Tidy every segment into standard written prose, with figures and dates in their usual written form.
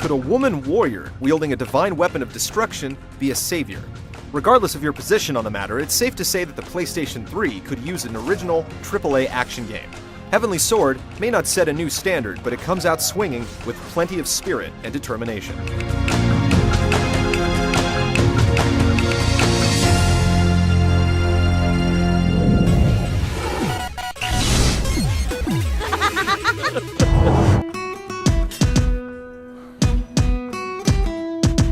could a woman warrior wielding a divine weapon of destruction be a savior? Regardless of your position on the matter, it's safe to say that the PlayStation 3 could use an original AAA action game. Heavenly Sword may not set a new standard, but it comes out swinging with plenty of spirit and determination.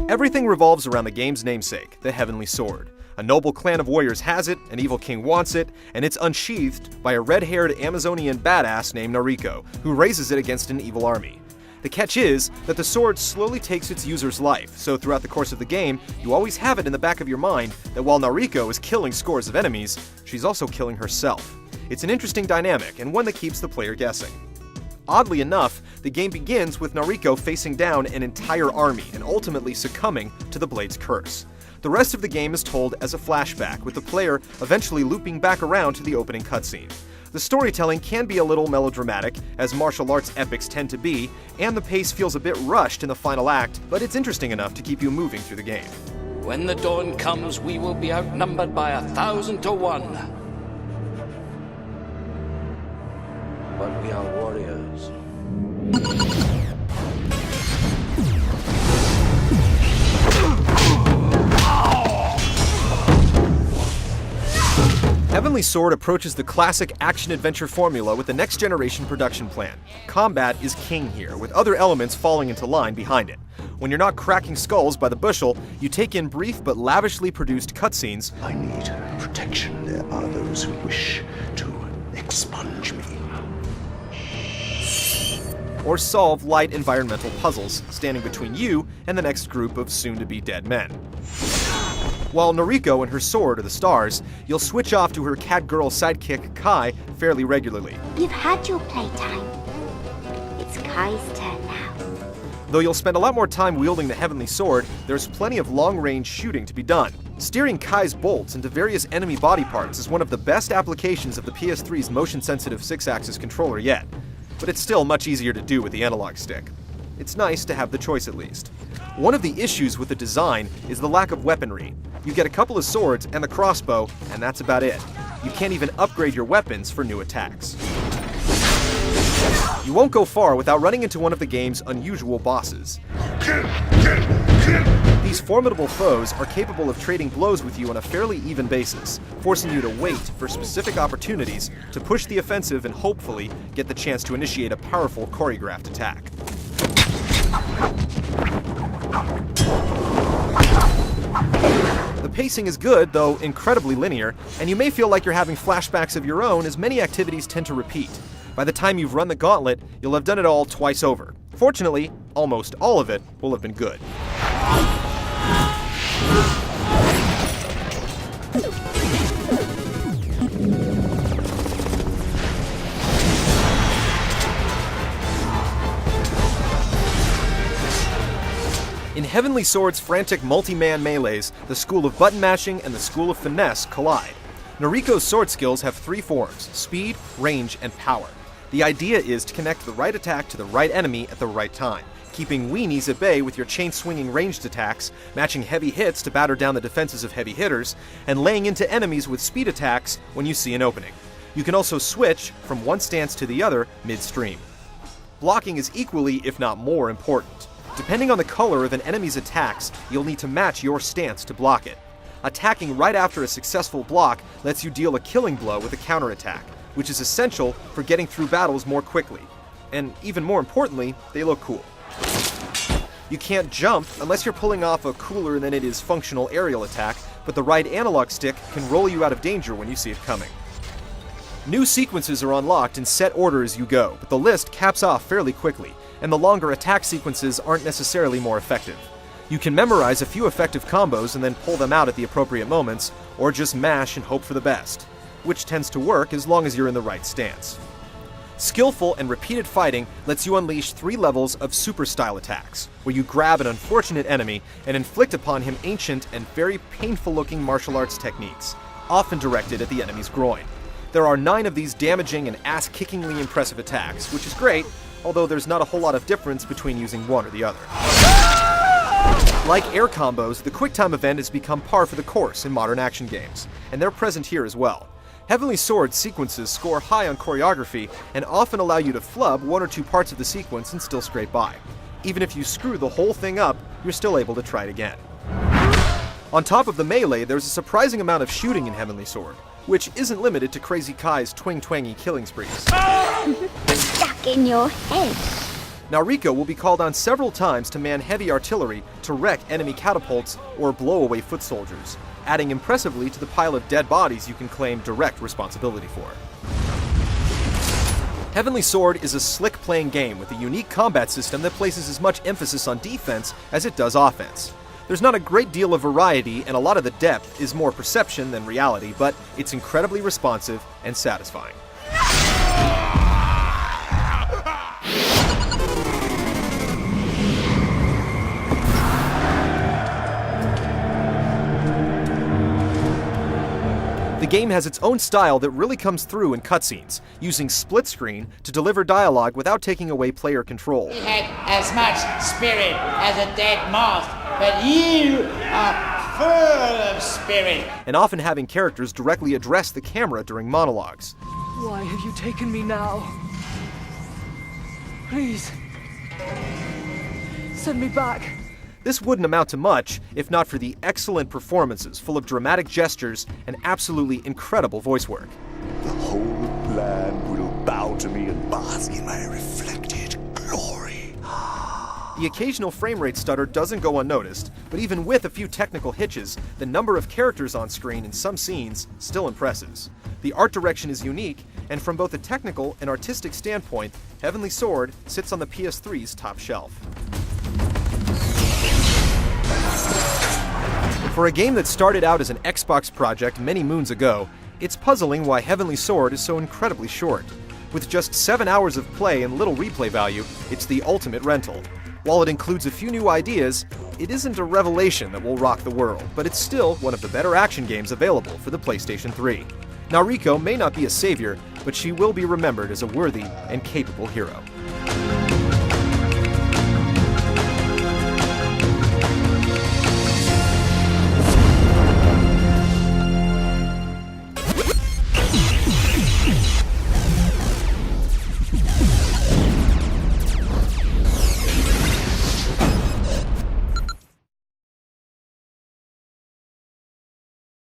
Everything revolves around the game's namesake, the Heavenly Sword. A noble clan of warriors has it, an evil king wants it, and it's unsheathed by a red-haired Amazonian badass named Nariko, who raises it against an evil army. The catch is that the sword slowly takes its user's life, so throughout the course of the game, you always have it in the back of your mind that while Nariko is killing scores of enemies, she's also killing herself. It's an interesting dynamic, and one that keeps the player guessing. Oddly enough, the game begins with Nariko facing down an entire army and ultimately succumbing to the blade's curse. The rest of the game is told as a flashback, with the player eventually looping back around to the opening cutscene. The storytelling can be a little melodramatic, as martial arts epics tend to be, and the pace feels a bit rushed in the final act, but it's interesting enough to keep you moving through the game. When the dawn comes, we will be outnumbered by 1,000 to 1. But we are warriors. Heavenly Sword approaches the classic action-adventure formula with a next-generation production plan. Combat is king here, with other elements falling into line behind it. When you're not cracking skulls by the bushel, you take in brief but lavishly produced cutscenes. I need protection. There are those who wish to expunge me. Or solve light environmental puzzles, standing between you and the next group of soon-to-be dead men. While Nariko and her sword are the stars, you'll switch off to her cat girl sidekick Kai fairly regularly. You've had your playtime. It's Kai's turn now. Though you'll spend a lot more time wielding the Heavenly Sword, there's plenty of long-range shooting to be done. Steering Kai's bolts into various enemy body parts is one of the best applications of the PS3's motion-sensitive 6-axis controller yet, but it's still much easier to do with the analog stick. It's nice to have the choice at least. One of the issues with the design is the lack of weaponry. You get a couple of swords and the crossbow, and that's about it. You can't even upgrade your weapons for new attacks. You won't go far without running into one of the game's unusual bosses. These formidable foes are capable of trading blows with you on a fairly even basis, forcing you to wait for specific opportunities to push the offensive and hopefully get the chance to initiate a powerful choreographed attack. The pacing is good, though incredibly linear, and you may feel like you're having flashbacks of your own as many activities tend to repeat. By the time you've run the gauntlet, you'll have done it all twice over. Fortunately, almost all of it will have been good. In Heavenly Sword's frantic multi-man melees, the school of button mashing and the school of finesse collide. Nariko's sword skills have three forms: speed, range, and power. The idea is to connect the right attack to the right enemy at the right time, keeping weenies at bay with your chain-swinging ranged attacks, matching heavy hits to batter down the defenses of heavy hitters, and laying into enemies with speed attacks when you see an opening. You can also switch from one stance to the other midstream. Blocking is equally, if not more, important. Depending on the color of an enemy's attacks, you'll need to match your stance to block it. Attacking right after a successful block lets you deal a killing blow with a counterattack, which is essential for getting through battles more quickly. And even more importantly, they look cool. You can't jump unless you're pulling off a cooler than it is functional aerial attack, but the right analog stick can roll you out of danger when you see it coming. New sequences are unlocked in set order as you go, but the list caps off fairly quickly, and the longer attack sequences aren't necessarily more effective. You can memorize a few effective combos and then pull them out at the appropriate moments, or just mash and hope for the best, which tends to work as long as you're in the right stance. Skillful and repeated fighting lets you unleash 3 levels of super style attacks, where you grab an unfortunate enemy and inflict upon him ancient and very painful looking martial arts techniques, often directed at the enemy's groin. There are 9 of these damaging and ass-kickingly impressive attacks, which is great, although there's not a whole lot of difference between using one or the other. Like air combos, the QuickTime event has become par for the course in modern action games, and they're present here as well. Heavenly Sword sequences score high on choreography and often allow you to flub one or two parts of the sequence and still scrape by. Even if you screw the whole thing up, you're still able to try it again. On top of the melee, there's a surprising amount of shooting in Heavenly Sword, which isn't limited to Crazy Kai's twing-twangy killing sprees. Stuck in your head. Now Rico will be called on several times to man heavy artillery to wreck enemy catapults or blow away foot soldiers, adding impressively to the pile of dead bodies you can claim direct responsibility for. Heavenly Sword is a slick-playing game with a unique combat system that places as much emphasis on defense as it does offense. There's not a great deal of variety, and a lot of the depth is more perception than reality, but it's incredibly responsive and satisfying. The game has its own style that really comes through in cutscenes, using split screen to deliver dialogue without taking away player control. He had as much spirit as a dead moth, but you are full of spirit. And often having characters directly address the camera during monologues. Why have you taken me now? Please, send me back. This wouldn't amount to much if not for the excellent performances full of dramatic gestures and absolutely incredible voice work. The whole land will bow to me and bask in my reflected glory. The occasional frame rate stutter doesn't go unnoticed, but even with a few technical hitches, the number of characters on screen in some scenes still impresses. The art direction is unique, and from both a technical and artistic standpoint, Heavenly Sword sits on the PS3's top shelf. For a game that started out as an Xbox project many moons ago, it's puzzling why Heavenly Sword is so incredibly short. With just 7 hours of play and little replay value, it's the ultimate rental. While it includes a few new ideas, it isn't a revelation that will rock the world, but it's still one of the better action games available for the PlayStation 3. Now Rico may not be a savior, but she will be remembered as a worthy and capable hero.